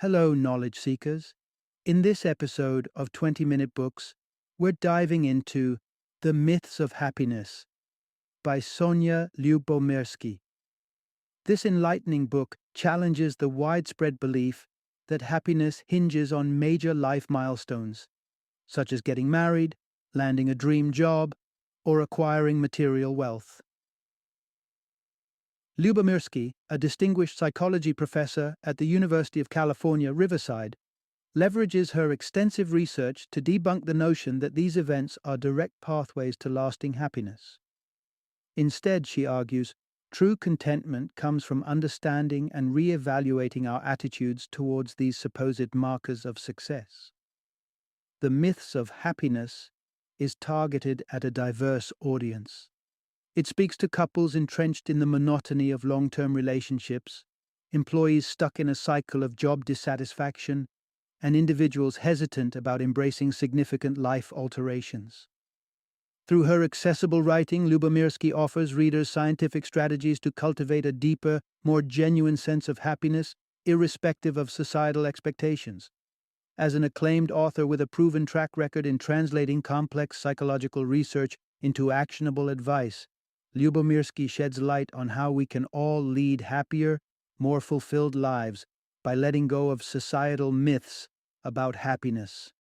Hello, knowledge seekers. In this episode of 20-Minute Books, we're diving into The Myths of Happiness by Sonja Lyubomirsky. This enlightening book challenges the widespread belief that happiness hinges on major life milestones, such as getting married, landing a dream job, or acquiring material wealth. Lyubomirsky, a distinguished psychology professor at the University of California, Riverside, leverages her extensive research to debunk the notion that these events are direct pathways to lasting happiness. Instead, she argues, true contentment comes from understanding and re-evaluating our attitudes towards these supposed markers of success. The Myths of Happiness is targeted at a diverse audience. It speaks to couples entrenched in the monotony of long-term relationships, employees stuck in a cycle of job dissatisfaction, and individuals hesitant about embracing significant life alterations. Through her accessible writing, Lyubomirsky offers readers scientific strategies to cultivate a deeper, more genuine sense of happiness, irrespective of societal expectations. As an acclaimed author with a proven track record in translating complex psychological research into actionable advice, Lyubomirsky sheds light on how we can all lead happier, more fulfilled lives by letting go of societal myths about happiness.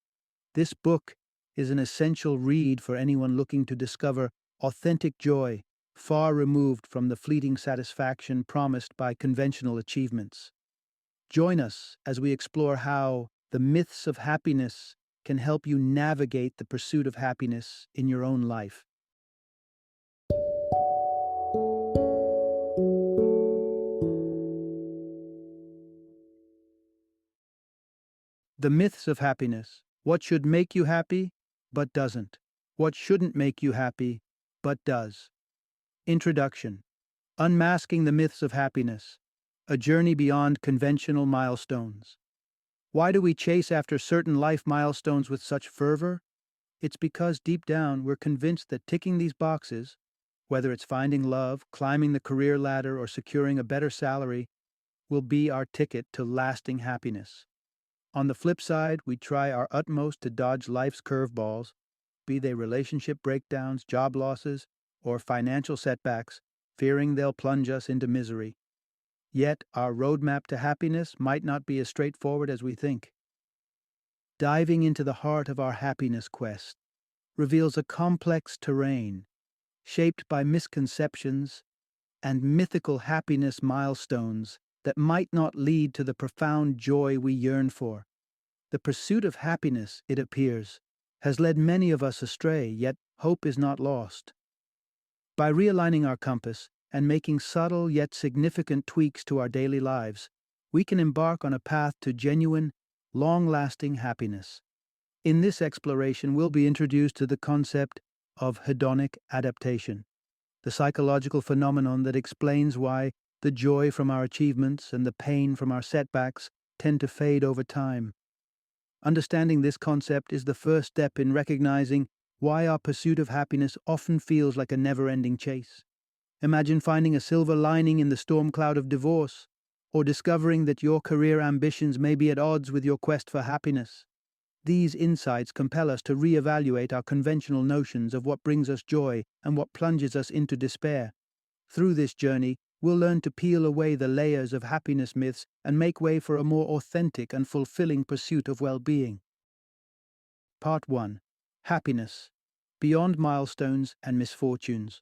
This book is an essential read for anyone looking to discover authentic joy, far removed from the fleeting satisfaction promised by conventional achievements. Join us as we explore how the myths of happiness can help you navigate the pursuit of happiness in your own life. The Myths of Happiness. What should make you happy, but doesn't? What shouldn't make you happy, but does? Introduction. Unmasking the Myths of Happiness. A journey beyond conventional milestones. Why do we chase after certain life milestones with such fervor? It's because deep down we're convinced that ticking these boxes, whether it's finding love, climbing the career ladder, or securing a better salary, will be our ticket to lasting happiness. On the flip side, we try our utmost to dodge life's curveballs, be they relationship breakdowns, job losses, or financial setbacks, fearing they'll plunge us into misery. Yet, our roadmap to happiness might not be as straightforward as we think. Diving into the heart of our happiness quest reveals a complex terrain, shaped by misconceptions and mythical happiness milestones that might not lead to the profound joy we yearn for. The pursuit of happiness, it appears, has led many of us astray, yet hope is not lost. By realigning our compass and making subtle yet significant tweaks to our daily lives, we can embark on a path to genuine, long-lasting happiness. In this exploration, we'll be introduced to the concept of hedonic adaptation, the psychological phenomenon that explains why the joy from our achievements and the pain from our setbacks tend to fade over time. Understanding this concept is the first step in recognizing why our pursuit of happiness often feels like a never-ending chase. Imagine finding a silver lining in the storm cloud of divorce, or discovering that your career ambitions may be at odds with your quest for happiness. These insights compel us to reevaluate our conventional notions of what brings us joy and what plunges us into despair. Through this journey, we'll learn to peel away the layers of happiness myths and make way for a more authentic and fulfilling pursuit of well-being. Part 1. Happiness. Beyond milestones and misfortunes.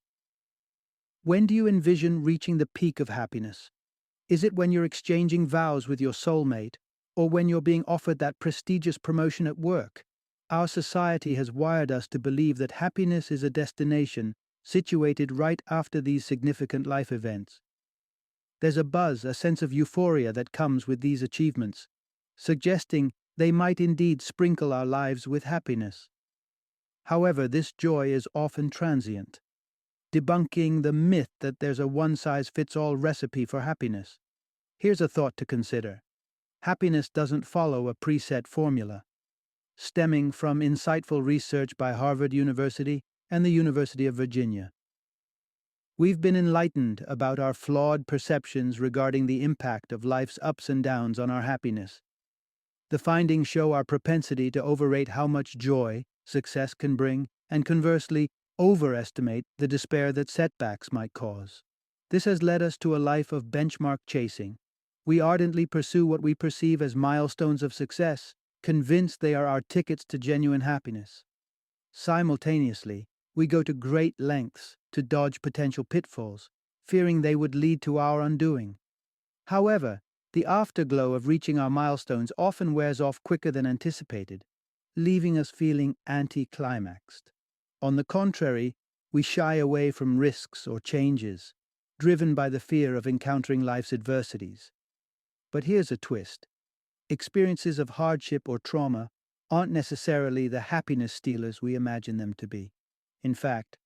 When do you envision reaching the peak of happiness? Is it when you're exchanging vows with your soulmate, or when you're being offered that prestigious promotion at work? Our society has wired us to believe that happiness is a destination situated right after these significant life events. There's a buzz, a sense of euphoria that comes with these achievements, suggesting they might indeed sprinkle our lives with happiness. However, this joy is often transient, debunking the myth that there's a one-size-fits-all recipe for happiness. Here's a thought to consider. Happiness doesn't follow a preset formula. Stemming from insightful research by Harvard University and the University of Virginia. We've been enlightened about our flawed perceptions regarding the impact of life's ups and downs on our happiness. The findings show our propensity to overrate how much joy success can bring, and conversely, overestimate the despair that setbacks might cause. This has led us to a life of benchmark chasing. We ardently pursue what we perceive as milestones of success, convinced they are our tickets to genuine happiness. Simultaneously, we go to great lengths to dodge potential pitfalls, fearing they would lead to our undoing. However, the afterglow of reaching our milestones often wears off quicker than anticipated, leaving us feeling anticlimaxed. On the contrary, we shy away from risks or changes, driven by the fear of encountering life's adversities. But here's a twist. Experiences of hardship or trauma aren't necessarily the happiness stealers we imagine them to be. In fact,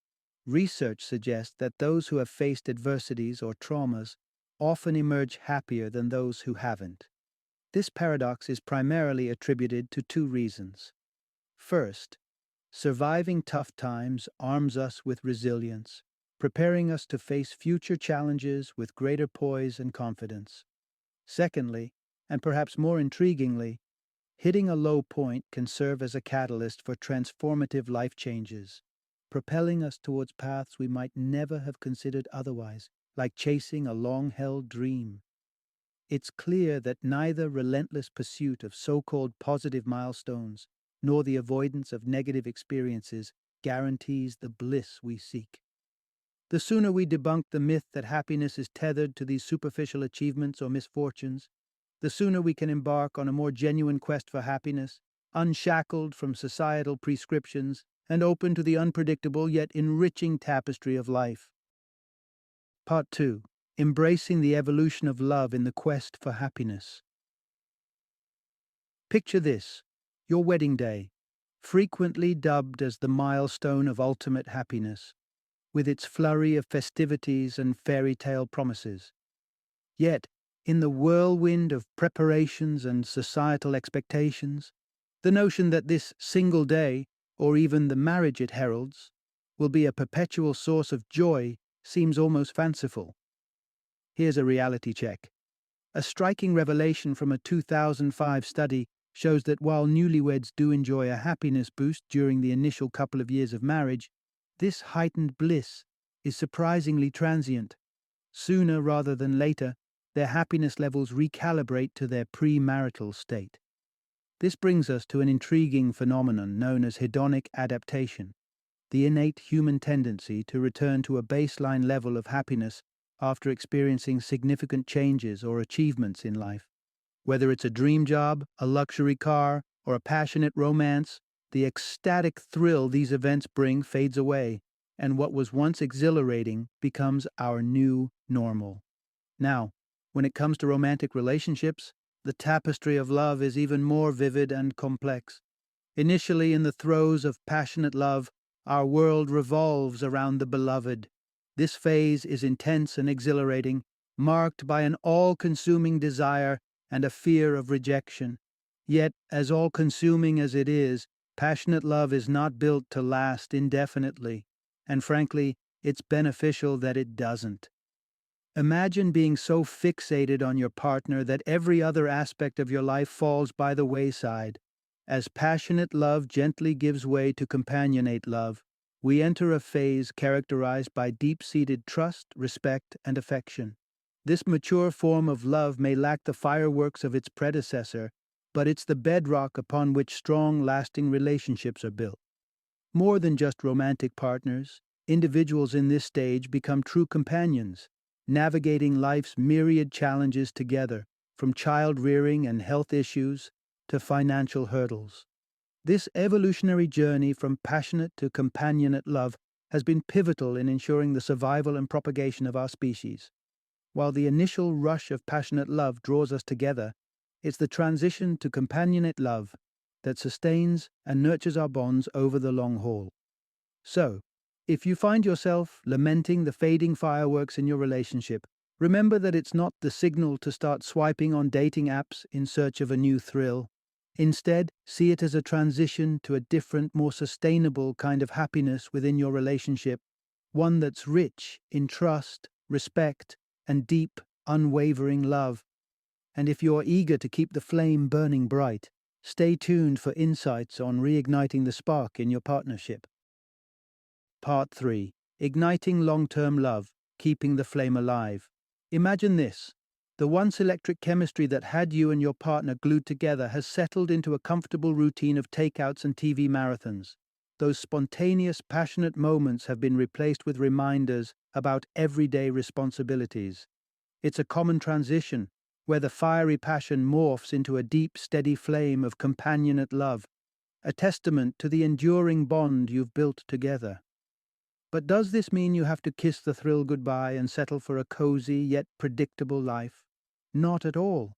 research suggests that those who have faced adversities or traumas often emerge happier than those who haven't. This paradox is primarily attributed to two reasons. First, surviving tough times arms us with resilience, preparing us to face future challenges with greater poise and confidence. Secondly, and perhaps more intriguingly, hitting a low point can serve as a catalyst for transformative life changes, propelling us towards paths we might never have considered otherwise, like chasing a long-held dream. It's clear that neither relentless pursuit of so-called positive milestones nor the avoidance of negative experiences guarantees the bliss we seek. The sooner we debunk the myth that happiness is tethered to these superficial achievements or misfortunes, the sooner we can embark on a more genuine quest for happiness, unshackled from societal prescriptions and open to the unpredictable yet enriching tapestry of life. Part 2. Embracing the evolution of love in the quest for happiness. Picture this, your wedding day, frequently dubbed as the milestone of ultimate happiness, with its flurry of festivities and fairy tale promises. Yet, in the whirlwind of preparations and societal expectations, the notion that this single day, or even the marriage it heralds, will be a perpetual source of joy seems almost fanciful. Here's a reality check. A striking revelation from a 2005 study shows that while newlyweds do enjoy a happiness boost during the initial couple of years of marriage, this heightened bliss is surprisingly transient. Sooner rather than later, their happiness levels recalibrate to their premarital state. This brings us to an intriguing phenomenon known as hedonic adaptation, the innate human tendency to return to a baseline level of happiness after experiencing significant changes or achievements in life. Whether it's a dream job, a luxury car, or a passionate romance, the ecstatic thrill these events bring fades away, and what was once exhilarating becomes our new normal. Now, when it comes to romantic relationships, the tapestry of love is even more vivid and complex. Initially in the throes of passionate love, our world revolves around the beloved. This phase is intense and exhilarating, marked by an all-consuming desire and a fear of rejection. Yet, as all-consuming as it is, passionate love is not built to last indefinitely, and frankly, it's beneficial that it doesn't. Imagine being so fixated on your partner that every other aspect of your life falls by the wayside. As passionate love gently gives way to companionate love, we enter a phase characterized by deep-seated trust, respect, and affection. This mature form of love may lack the fireworks of its predecessor, but it's the bedrock upon which strong, lasting relationships are built. More than just romantic partners, individuals in this stage become true companions, navigating life's myriad challenges together, from child-rearing and health issues to financial hurdles. This evolutionary journey from passionate to companionate love has been pivotal in ensuring the survival and propagation of our species. While the initial rush of passionate love draws us together, it's the transition to companionate love that sustains and nurtures our bonds over the long haul. So, if you find yourself lamenting the fading fireworks in your relationship, remember that it's not the signal to start swiping on dating apps in search of a new thrill. Instead, see it as a transition to a different, more sustainable kind of happiness within your relationship, one that's rich in trust, respect, and deep, unwavering love. And if you're eager to keep the flame burning bright, Stay tuned for insights on reigniting the spark in your partnership. Part 3. Igniting long-term love, keeping the flame alive. Imagine this. The once electric chemistry that had you and your partner glued together has settled into a comfortable routine of takeouts and TV marathons. Those spontaneous, passionate moments have been replaced with reminders about everyday responsibilities. It's a common transition, where the fiery passion morphs into a deep, steady flame of companionate love, a testament to the enduring bond you've built together. But does this mean you have to kiss the thrill goodbye and settle for a cozy yet predictable life? Not at all.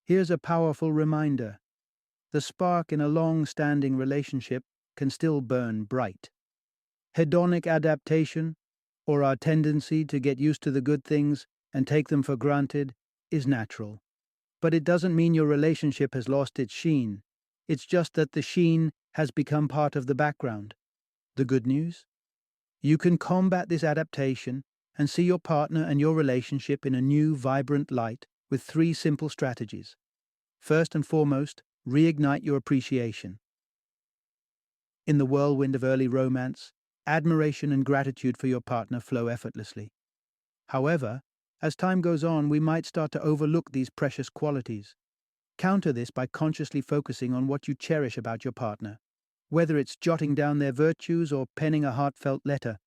Here's a powerful reminder. The spark in a long-standing relationship can still burn bright. Hedonic adaptation, or our tendency to get used to the good things and take them for granted, is natural. But it doesn't mean your relationship has lost its sheen. It's just that the sheen has become part of the background. The good news? You can combat this adaptation and see your partner and your relationship in a new, vibrant light with 3 simple strategies. First and foremost, reignite your appreciation. In the whirlwind of early romance, admiration and gratitude for your partner flow effortlessly. However, as time goes on, we might start to overlook these precious qualities. Counter this by consciously focusing on what you cherish about your partner. Whether it's jotting down their virtues or penning a heartfelt letter,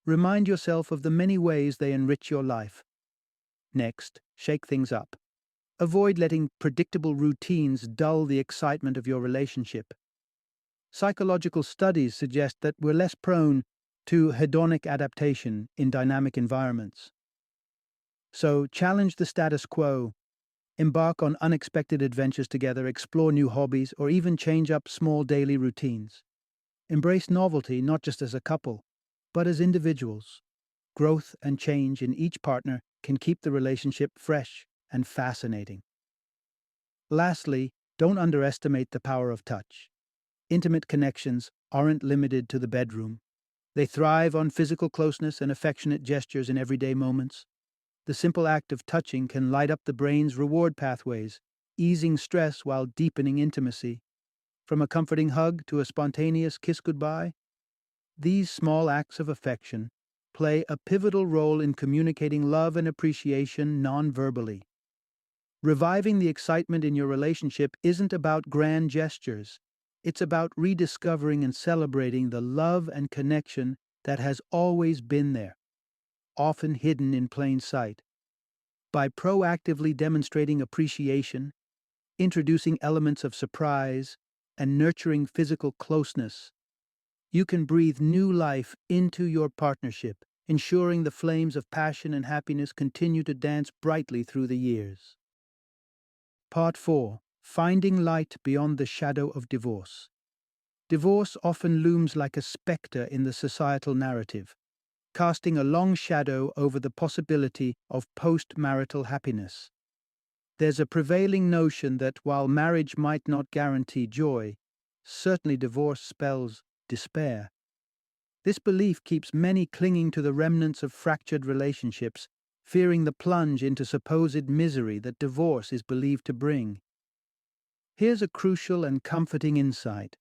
remind yourself of the many ways they enrich your life. Next, shake things up. Avoid letting predictable routines dull the excitement of your relationship. Psychological studies suggest that we're less prone to hedonic adaptation in dynamic environments. So, challenge the status quo. Embark on unexpected adventures together, explore new hobbies, or even change up small daily routines. Embrace novelty not just as a couple, but as individuals. Growth and change in each partner can keep the relationship fresh and fascinating. Lastly, don't underestimate the power of touch. Intimate connections aren't limited to the bedroom. They thrive on physical closeness and affectionate gestures in everyday moments. The simple act of touching can light up the brain's reward pathways, easing stress while deepening intimacy. From a comforting hug to a spontaneous kiss goodbye, these small acts of affection play a pivotal role in communicating love and appreciation non-verbally. Reviving the excitement in your relationship isn't about grand gestures. It's about rediscovering and celebrating the love and connection that has always been there, often hidden in plain sight. By proactively demonstrating appreciation, introducing elements of surprise, and nurturing physical closeness, you can breathe new life into your partnership, ensuring the flames of passion and happiness continue to dance brightly through the years. Part 4. Finding light beyond the shadow of divorce. Divorce often looms like a specter in the societal narrative, casting a long shadow over the possibility of post-marital happiness. There's a prevailing notion that while marriage might not guarantee joy, certainly divorce spells despair. This belief keeps many clinging to the remnants of fractured relationships, fearing the plunge into supposed misery that divorce is believed to bring. Here's a crucial and comforting insight.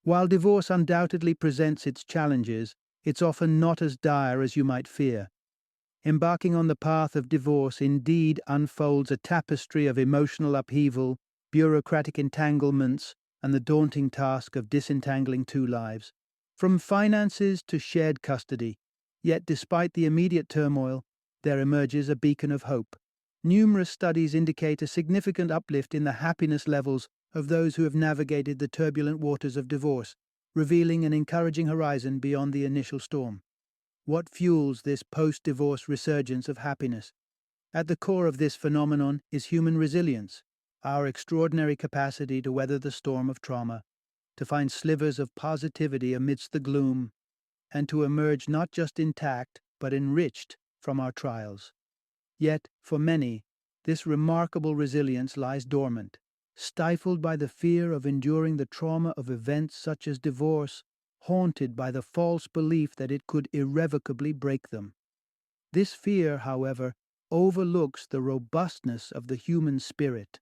While divorce undoubtedly presents its challenges, it's often not as dire as you might fear. Embarking on the path of divorce indeed unfolds a tapestry of emotional upheaval, bureaucratic entanglements, and the daunting task of disentangling 2 lives. From finances to shared custody, yet despite the immediate turmoil, there emerges a beacon of hope. Numerous studies indicate a significant uplift in the happiness levels of those who have navigated the turbulent waters of divorce, revealing an encouraging horizon beyond the initial storm. What fuels this post-divorce resurgence of happiness? At the core of this phenomenon is human resilience, our extraordinary capacity to weather the storm of trauma, to find slivers of positivity amidst the gloom, and to emerge not just intact, but enriched from our trials. Yet, for many, this remarkable resilience lies dormant, stifled by the fear of enduring the trauma of events such as divorce, haunted by the false belief that it could irrevocably break them. This fear, however, overlooks the robustness of the human spirit.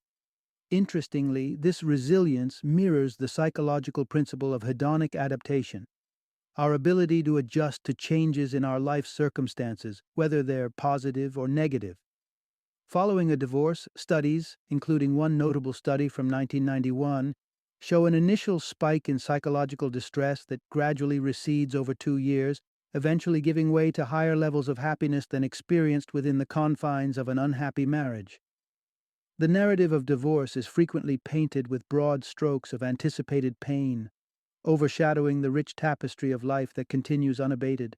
Interestingly, this resilience mirrors the psychological principle of hedonic adaptation, our ability to adjust to changes in our life circumstances, whether they're positive or negative. Following a divorce, studies, including one notable study from 1991, show an initial spike in psychological distress that gradually recedes over 2 years, eventually giving way to higher levels of happiness than experienced within the confines of an unhappy marriage. The narrative of divorce is frequently painted with broad strokes of anticipated pain, overshadowing the rich tapestry of life that continues unabated.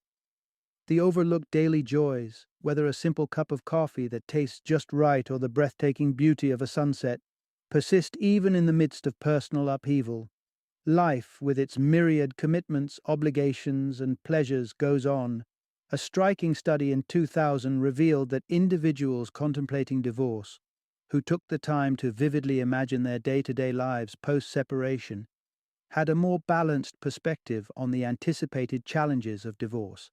The overlooked daily joys, whether a simple cup of coffee that tastes just right or the breathtaking beauty of a sunset, persist even in the midst of personal upheaval. Life, with its myriad commitments, obligations, and pleasures, goes on. A striking study in 2000 revealed that individuals contemplating divorce, who took the time to vividly imagine their day-to-day lives post-separation, had a more balanced perspective on the anticipated challenges of divorce.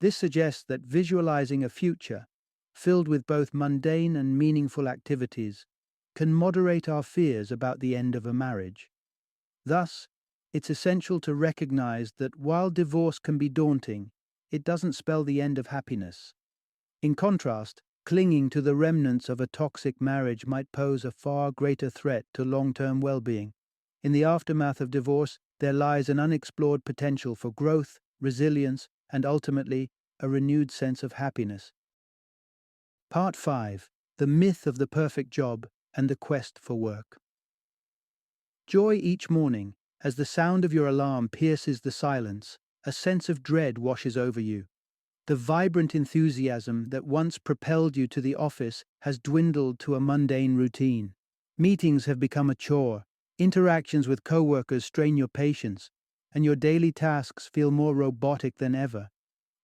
This suggests that visualizing a future, filled with both mundane and meaningful activities, can moderate our fears about the end of a marriage. Thus, it's essential to recognize that while divorce can be daunting, it doesn't spell the end of happiness. In contrast, clinging to the remnants of a toxic marriage might pose a far greater threat to long-term well-being. In the aftermath of divorce, there lies an unexplored potential for growth, resilience, and ultimately, a renewed sense of happiness. Part 5. The Myth of the Perfect Job and the Quest for Work. Joy each morning, as the sound of your alarm pierces the silence, a sense of dread washes over you. The vibrant enthusiasm that once propelled you to the office has dwindled to a mundane routine. Meetings have become a chore, interactions with coworkers strain your patience, and your daily tasks feel more robotic than ever.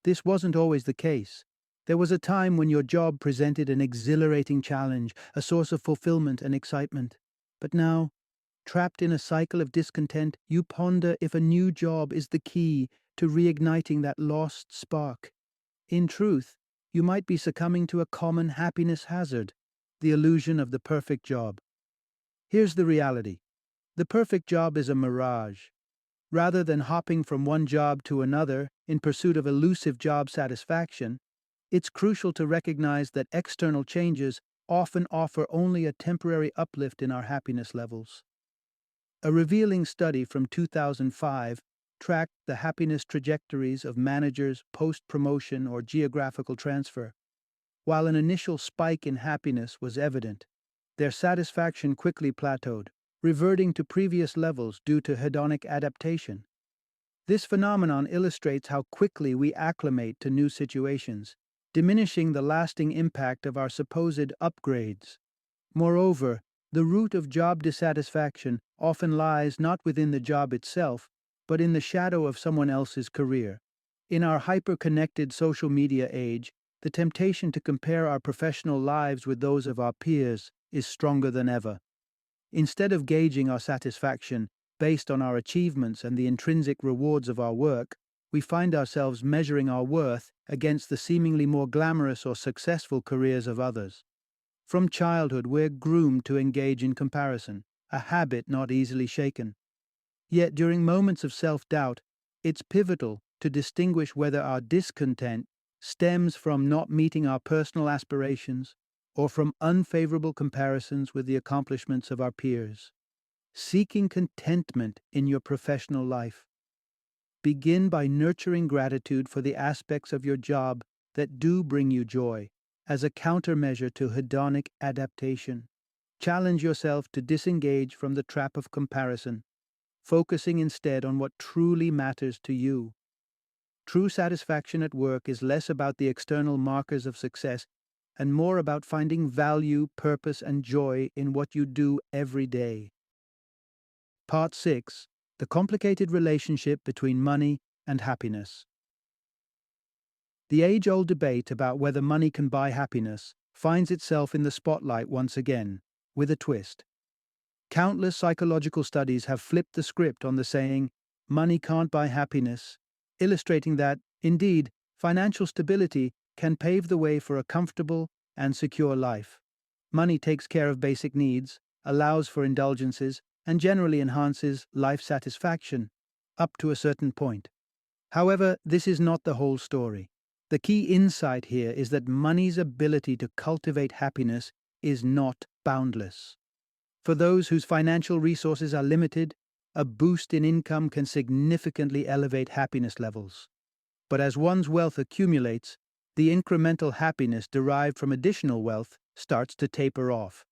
This wasn't always the case. There was a time when your job presented an exhilarating challenge, a source of fulfillment and excitement. But now, trapped in a cycle of discontent, you ponder if a new job is the key to reigniting that lost spark. In truth, you might be succumbing to a common happiness hazard, the illusion of the perfect job. Here's the reality. The perfect job is a mirage. Rather than hopping from one job to another in pursuit of elusive job satisfaction, it's crucial to recognize that external changes often offer only a temporary uplift in our happiness levels. A revealing study from 2005 tracked the happiness trajectories of managers post-promotion or geographical transfer. While an initial spike in happiness was evident, their satisfaction quickly plateaued, reverting to previous levels due to hedonic adaptation. This phenomenon illustrates how quickly we acclimate to new situations, diminishing the lasting impact of our supposed upgrades. Moreover, the root of job dissatisfaction often lies not within the job itself, but in the shadow of someone else's career. In our hyper-connected social media age, the temptation to compare our professional lives with those of our peers is stronger than ever. Instead of gauging our satisfaction based on our achievements and the intrinsic rewards of our work, we find ourselves measuring our worth against the seemingly more glamorous or successful careers of others. From childhood, we're groomed to engage in comparison, a habit not easily shaken. Yet during moments of self-doubt, it's pivotal to distinguish whether our discontent stems from not meeting our personal aspirations or from unfavorable comparisons with the accomplishments of our peers. Seeking contentment in your professional life. Begin by nurturing gratitude for the aspects of your job that do bring you joy, as a countermeasure to hedonic adaptation. Challenge yourself to disengage from the trap of comparison, focusing instead on what truly matters to you. True satisfaction at work is less about the external markers of success and more about finding value, purpose, and joy in what you do every day. Part 6. The complicated relationship between money and happiness. The age-old debate about whether money can buy happiness finds itself in the spotlight once again, with a twist. Countless psychological studies have flipped the script on the saying, "Money can't buy happiness," illustrating that, indeed, financial stability can pave the way for a comfortable and secure life. Money takes care of basic needs, allows for indulgences, and generally enhances life satisfaction, up to a certain point. However, this is not the whole story. The key insight here is that money's ability to cultivate happiness is not boundless. For those whose financial resources are limited, a boost in income can significantly elevate happiness levels. But as one's wealth accumulates, the incremental happiness derived from additional wealth starts to taper off.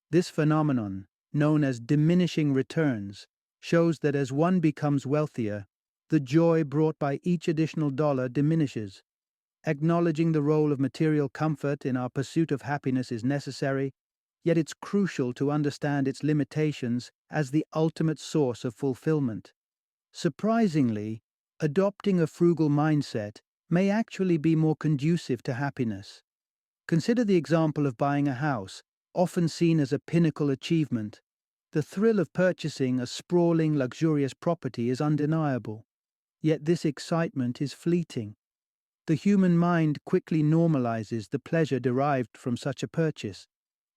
This phenomenon, known as diminishing returns, shows that as one becomes wealthier, the joy brought by each additional dollar diminishes. Acknowledging the role of material comfort in our pursuit of happiness is necessary, yet it's crucial to understand its limitations as the ultimate source of fulfillment. Surprisingly, adopting a frugal mindset may actually be more conducive to happiness. Consider the example of buying a house, often seen as a pinnacle achievement. The thrill of purchasing a sprawling, luxurious property is undeniable. Yet this excitement is fleeting. The human mind quickly normalizes the pleasure derived from such a purchase.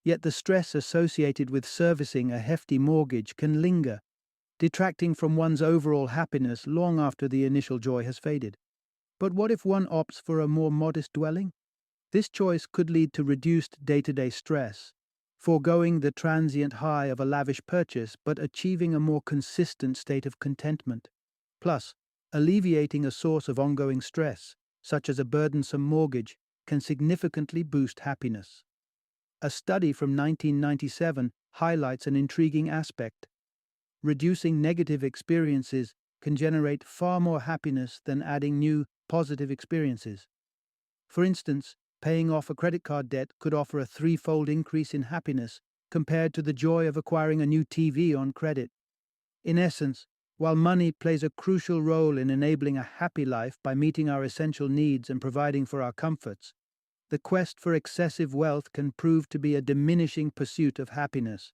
Yet the stress associated with servicing a hefty mortgage can linger, detracting from one's overall happiness long after the initial joy has faded. But what if one opts for a more modest dwelling? This choice could lead to reduced day-to-day stress, foregoing the transient high of a lavish purchase but achieving a more consistent state of contentment. Plus, alleviating a source of ongoing stress, such as a burdensome mortgage, can significantly boost happiness. A study from 1997 highlights an intriguing aspect. Reducing negative experiences can generate far more happiness than adding new, positive experiences. For instance, paying off a credit card debt could offer a threefold increase in happiness compared to the joy of acquiring a new TV on credit. In essence, while money plays a crucial role in enabling a happy life by meeting our essential needs and providing for our comforts, the quest for excessive wealth can prove to be a diminishing pursuit of happiness.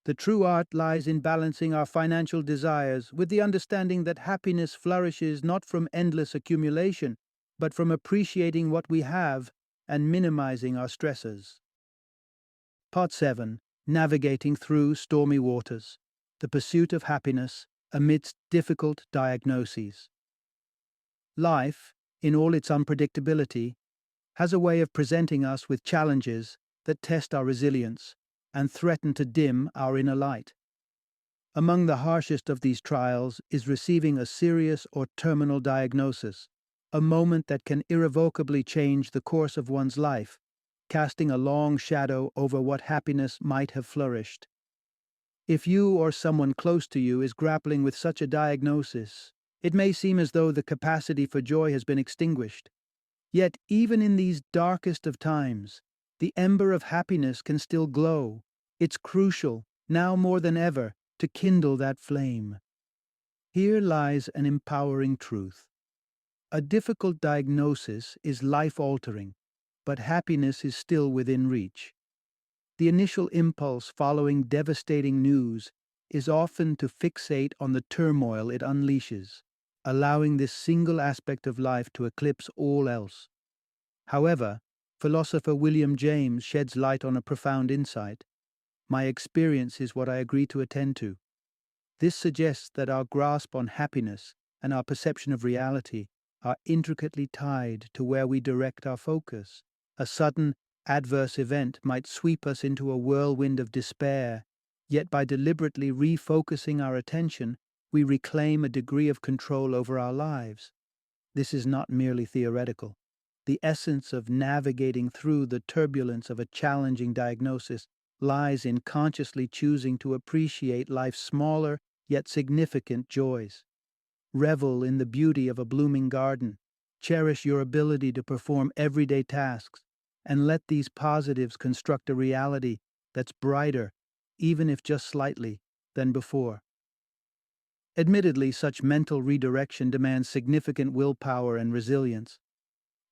The true art lies in balancing our financial desires with the understanding that happiness flourishes not from endless accumulation, but from appreciating what we have and minimizing our stresses. Part 7. Navigating through stormy waters. The pursuit of happiness amidst difficult diagnoses. Life, in all its unpredictability, has a way of presenting us with challenges that test our resilience and threaten to dim our inner light. Among the harshest of these trials is receiving a serious or terminal diagnosis, a moment that can irrevocably change the course of one's life, casting a long shadow over what happiness might have flourished. If you or someone close to you is grappling with such a diagnosis, it may seem as though the capacity for joy has been extinguished. Yet, even in these darkest of times, the ember of happiness can still glow. It's crucial, now more than ever, to kindle that flame. Here lies an empowering truth. A difficult diagnosis is life-altering, but happiness is still within reach. The initial impulse following devastating news is often to fixate on the turmoil it unleashes, allowing this single aspect of life to eclipse all else. However, philosopher William James sheds light on a profound insight. My experience is what I agree to attend to. This suggests that our grasp on happiness and our perception of reality are intricately tied to where we direct our focus. A sudden, adverse event might sweep us into a whirlwind of despair, yet by deliberately refocusing our attention, we reclaim a degree of control over our lives. This is not merely theoretical. The essence of navigating through the turbulence of a challenging diagnosis lies in consciously choosing to appreciate life's smaller yet significant joys. Revel in the beauty of a blooming garden. Cherish your ability to perform everyday tasks, and let these positives construct a reality that's brighter, even if just slightly, than before. Admittedly, such mental redirection demands significant willpower and resilience.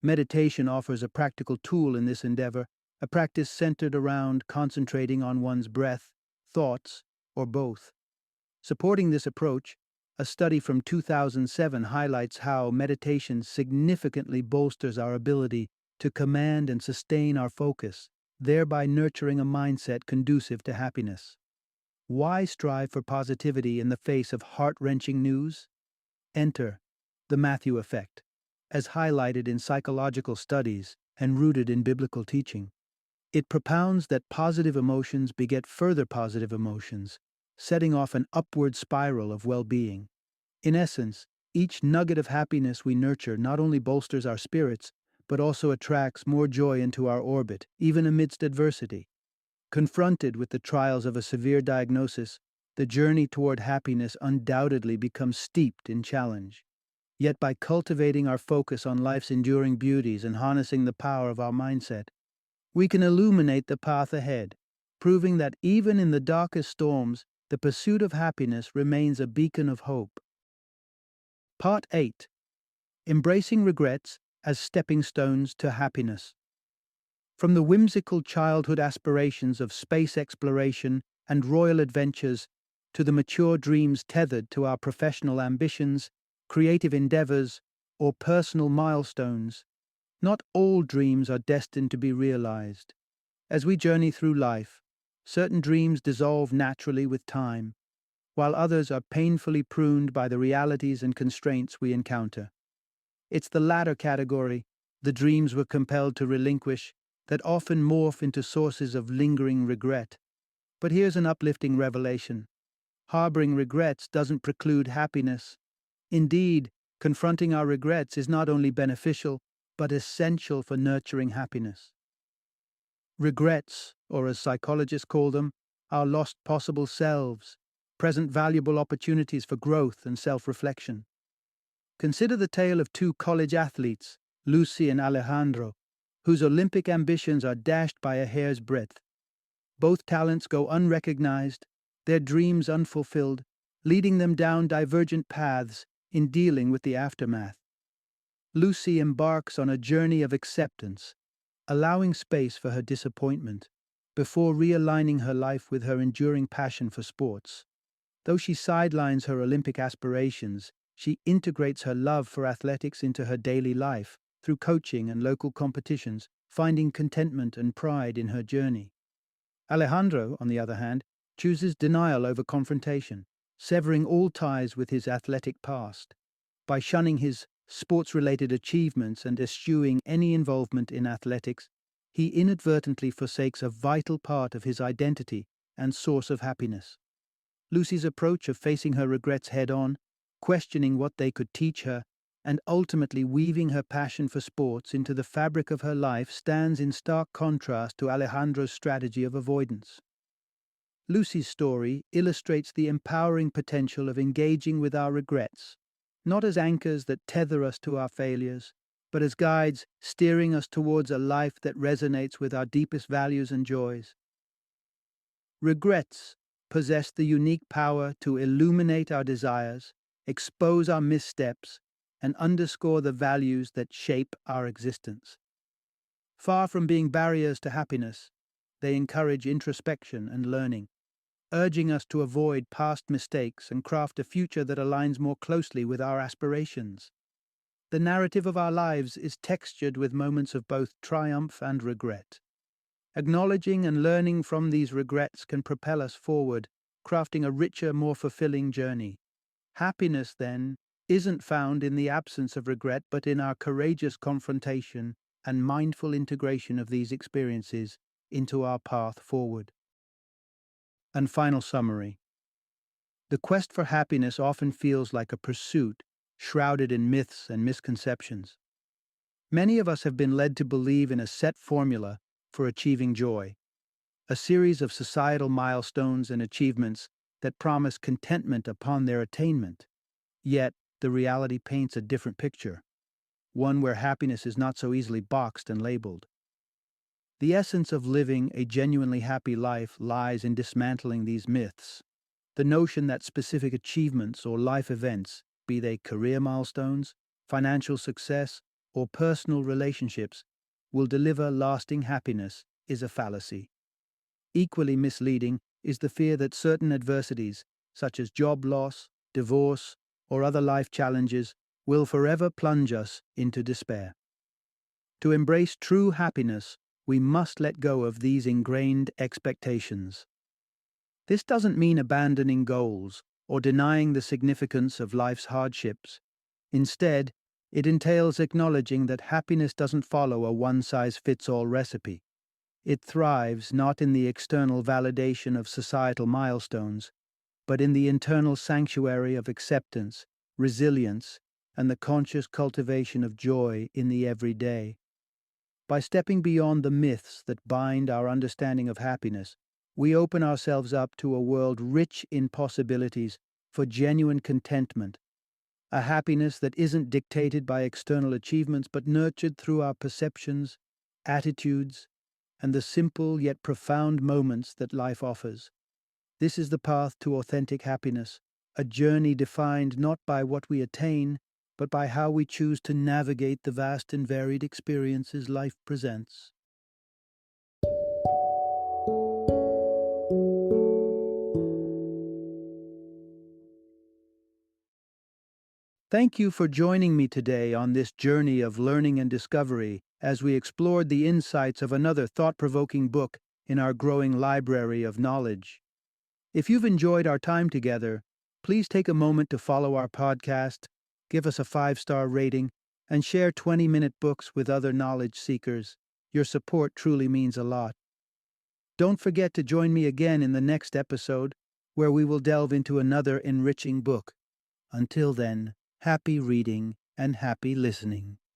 Meditation offers a practical tool in this endeavor, a practice centered around concentrating on one's breath, thoughts, or both. Supporting this approach, a study from 2007 highlights how meditation significantly bolsters our ability to command and sustain our focus, thereby nurturing a mindset conducive to happiness. Why strive for positivity in the face of heart-wrenching news? Enter the Matthew effect, as highlighted in psychological studies and rooted in biblical teaching. It propounds that positive emotions beget further positive emotions, setting off an upward spiral of well-being. In essence, each nugget of happiness we nurture not only bolsters our spirits, but also attracts more joy into our orbit, even amidst adversity. Confronted with the trials of a severe diagnosis, the journey toward happiness undoubtedly becomes steeped in challenge. Yet by cultivating our focus on life's enduring beauties and harnessing the power of our mindset, we can illuminate the path ahead, proving that even in the darkest storms, the pursuit of happiness remains a beacon of hope. Part 8. Embracing Regrets as Stepping Stones to Happiness. From the whimsical childhood aspirations of space exploration and royal adventures to the mature dreams tethered to our professional ambitions, creative endeavors, or personal milestones, not all dreams are destined to be realized. As we journey through life, certain dreams dissolve naturally with time, while others are painfully pruned by the realities and constraints we encounter. It's the latter category, the dreams we're compelled to relinquish, that often morph into sources of lingering regret. But here's an uplifting revelation. Harboring regrets doesn't preclude happiness. Indeed, confronting our regrets is not only beneficial, but essential for nurturing happiness. Regrets, or as psychologists call them, our lost possible selves, present valuable opportunities for growth and self-reflection. Consider the tale of two college athletes, Lucy and Alejandro, whose Olympic ambitions are dashed by a hair's breadth. Both talents go unrecognized, their dreams unfulfilled, leading them down divergent paths in dealing with the aftermath. Lucy embarks on a journey of acceptance, allowing space for her disappointment, before realigning her life with her enduring passion for sports. Though she sidelines her Olympic aspirations, she integrates her love for athletics into her daily life, through coaching and local competitions, finding contentment and pride in her journey. Alejandro, on the other hand, chooses denial over confrontation, severing all ties with his athletic past. By shunning his sports-related achievements and eschewing any involvement in athletics, he inadvertently forsakes a vital part of his identity and source of happiness. Lucy's approach of facing her regrets head-on, questioning what they could teach her, and ultimately weaving her passion for sports into the fabric of her life stands in stark contrast to Alejandro's strategy of avoidance. Lucy's story illustrates the empowering potential of engaging with our regrets, not as anchors that tether us to our failures, but as guides steering us towards a life that resonates with our deepest values and joys. Regrets possess the unique power to illuminate our desires, expose our missteps, and underscore the values that shape our existence. Far from being barriers to happiness, they encourage introspection and learning, urging us to avoid past mistakes and craft a future that aligns more closely with our aspirations. The narrative of our lives is textured with moments of both triumph and regret. Acknowledging and learning from these regrets can propel us forward, crafting a richer, more fulfilling journey. Happiness, then, isn't found in the absence of regret, but in our courageous confrontation and mindful integration of these experiences into our path forward. And final summary. The quest for happiness often feels like a pursuit shrouded in myths and misconceptions. Many of us have been led to believe in a set formula for achieving joy, a series of societal milestones and achievements that promise contentment upon their attainment. Yet, the reality paints a different picture, one where happiness is not so easily boxed and labeled. The essence of living a genuinely happy life lies in dismantling these myths. The notion that specific achievements or life events, be they career milestones, financial success, or personal relationships, will deliver lasting happiness is a fallacy. Equally misleading is the fear that certain adversities, such as job loss, divorce, or other life challenges, will forever plunge us into despair. To embrace true happiness, we must let go of these ingrained expectations. This doesn't mean abandoning goals or denying the significance of life's hardships. Instead, it entails acknowledging that happiness doesn't follow a one-size-fits-all recipe. It thrives not in the external validation of societal milestones, but in the internal sanctuary of acceptance, resilience, and the conscious cultivation of joy in the everyday. By stepping beyond the myths that bind our understanding of happiness, we open ourselves up to a world rich in possibilities for genuine contentment, a happiness that isn't dictated by external achievements but nurtured through our perceptions, attitudes, and the simple yet profound moments that life offers. This is the path to authentic happiness, a journey defined not by what we attain, but by how we choose to navigate the vast and varied experiences life presents. Thank you for joining me today on this journey of learning and discovery as we explored the insights of another thought-provoking book in our growing library of knowledge. If you've enjoyed our time together, please take a moment to follow our podcast, give us a 5-star rating, and share 20-minute books with other knowledge seekers. Your support truly means a lot. Don't forget to join me again in the next episode, where we will delve into another enriching book. Until then, happy reading and happy listening.